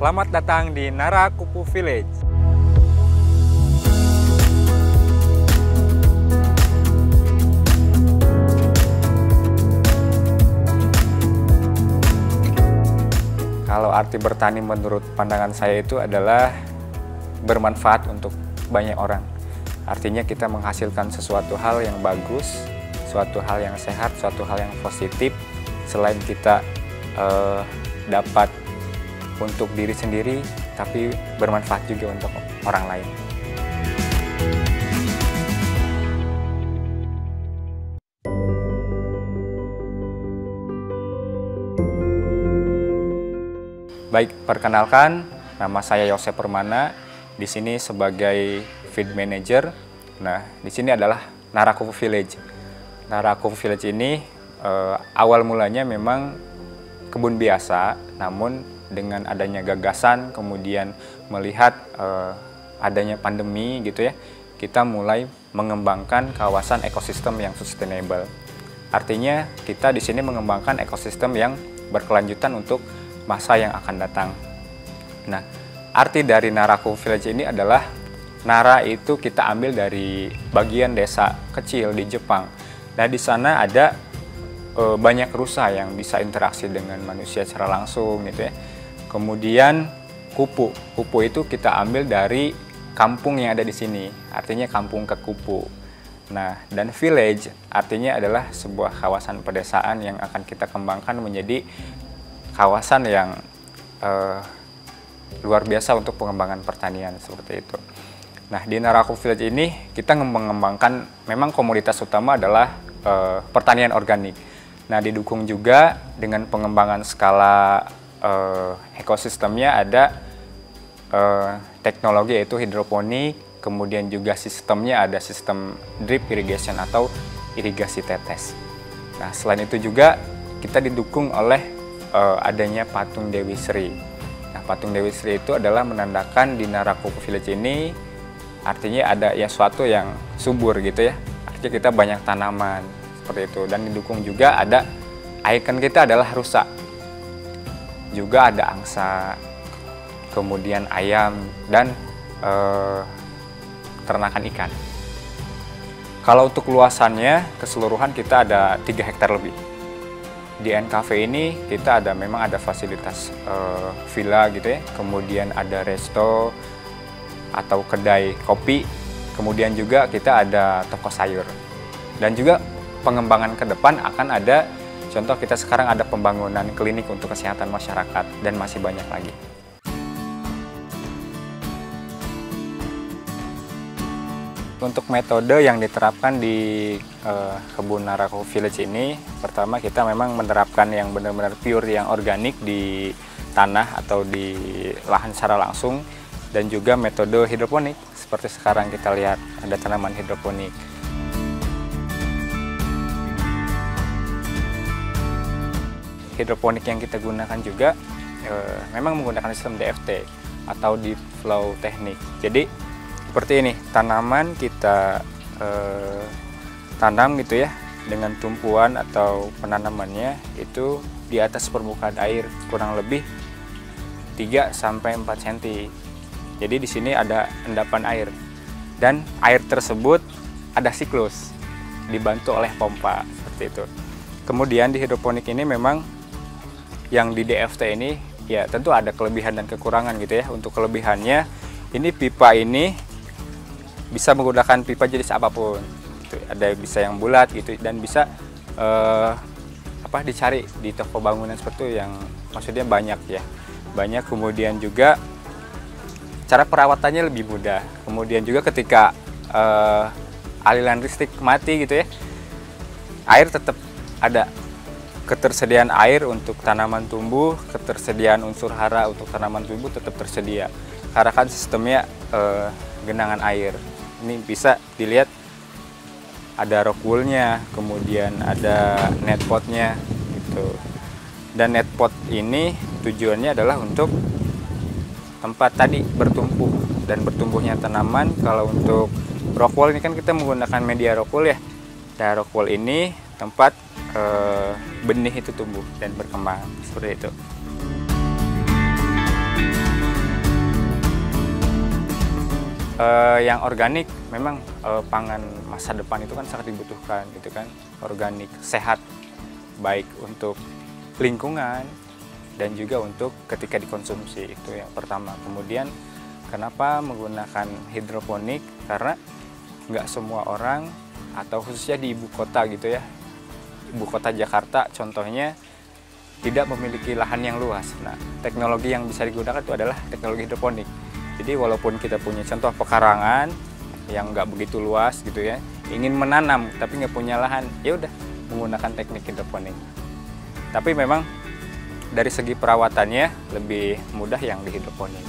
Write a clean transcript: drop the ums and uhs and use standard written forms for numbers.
Selamat datang di Narakupu Village. Kalau arti bertani menurut pandangan saya itu adalah bermanfaat untuk banyak orang. Artinya kita menghasilkan sesuatu hal yang bagus, suatu hal yang sehat, suatu hal yang positif. Selain kita dapat untuk diri sendiri, tapi bermanfaat juga untuk orang lain. Baik, perkenalkan, nama saya Yose Permana. Di sini sebagai feed manager. Nah, di sini adalah Narakupu Village. Narakupu Village ini awal mulanya memang kebun biasa, namun dengan adanya gagasan, kemudian melihat adanya pandemi gitu ya, kita mulai mengembangkan kawasan ekosistem yang sustainable. Artinya kita di sini mengembangkan ekosistem yang berkelanjutan untuk masa yang akan datang. Nah, arti dari Narakupu Village ini adalah Nara itu kita ambil dari bagian desa kecil di Jepang. Nah, di sana ada banyak rusa yang bisa interaksi dengan manusia secara langsung gitu ya. Kemudian kupu itu kita ambil dari kampung yang ada di sini, artinya kampung kekupu. Nah, dan village artinya adalah sebuah kawasan pedesaan yang akan kita kembangkan menjadi kawasan yang luar biasa untuk pengembangan pertanian seperti itu. Nah, di Narakupu Village ini kita mengembangkan, memang komoditas utama adalah pertanian organik. Nah, didukung juga dengan pengembangan skala ekosistemnya, ada teknologi yaitu hidroponik, kemudian juga sistemnya ada sistem drip irrigation atau irigasi tetes. Nah, selain itu juga kita didukung oleh adanya patung Dewi Sri. Nah, patung Dewi Sri itu adalah menandakan di Narakupu Village ini artinya ada ya suatu yang subur gitu ya. Artinya kita banyak tanaman seperti itu, dan didukung juga ada ikon kita adalah rusa. Juga ada angsa, kemudian ayam dan ternakan ikan. Kalau untuk luasannya keseluruhan kita ada 3 hektar lebih. Di NKV ini kita memang ada fasilitas villa gitu ya, kemudian ada resto atau kedai kopi, kemudian juga kita ada toko sayur. Dan juga pengembangan ke depan akan ada, contoh kita sekarang ada pembangunan klinik untuk kesehatan masyarakat dan masih banyak lagi. Untuk metode yang diterapkan di kebun Narakupu Village ini, pertama kita memang menerapkan yang benar-benar pure, yang organik di tanah atau di lahan secara langsung, dan juga metode hidroponik seperti sekarang kita lihat ada tanaman hidroponik. Hidroponik yang kita gunakan juga memang menggunakan sistem DFT atau Deep Flow Technique. Jadi seperti ini, tanaman kita tanam gitu ya, dengan tumpuan atau penanamannya itu di atas permukaan air kurang lebih 3–4 cm. Jadi di sini ada endapan air, dan air tersebut ada siklus dibantu oleh pompa seperti itu. Kemudian di hidroponik ini memang yang di DFT ini ya tentu ada kelebihan dan kekurangan gitu ya. Untuk kelebihannya, ini pipa ini bisa menggunakan pipa jenis apapun gitu. Ada bisa yang bulat gitu, dan bisa dicari di toko bangunan seperti itu, yang maksudnya banyak ya, banyak. Kemudian juga cara perawatannya lebih mudah. Kemudian juga ketika aliran listrik mati gitu ya, air tetap ada, ketersediaan air untuk tanaman tumbuh, ketersediaan unsur hara untuk tanaman tumbuh tetap tersedia, karena kan sistemnya genangan air. Ini bisa dilihat ada rock wool-nya, kemudian ada net pot-nya gitu. Dan net pot ini tujuannya adalah untuk tempat tadi bertumbuh dan bertumbuhnya tanaman. Kalau untuk rock wool ini kan kita menggunakan media rock wool ya. Nah, rock wool ini tempat benih itu tumbuh dan berkembang seperti itu. Yang organik memang pangan masa depan itu kan sangat dibutuhkan gitu kan, organik sehat, baik untuk lingkungan dan juga untuk ketika dikonsumsi, itu yang pertama. Kemudian kenapa menggunakan hidroponik, karena nggak semua orang atau khususnya di ibu kota gitu ya, ibu kota Jakarta contohnya tidak memiliki lahan yang luas. Nah, teknologi yang bisa digunakan itu adalah teknologi hidroponik. Jadi walaupun kita punya contoh pekarangan yang nggak begitu luas gitu ya, ingin menanam tapi nggak punya lahan, ya udah menggunakan teknik hidroponik. Tapi memang dari segi perawatannya lebih mudah yang di hidroponik.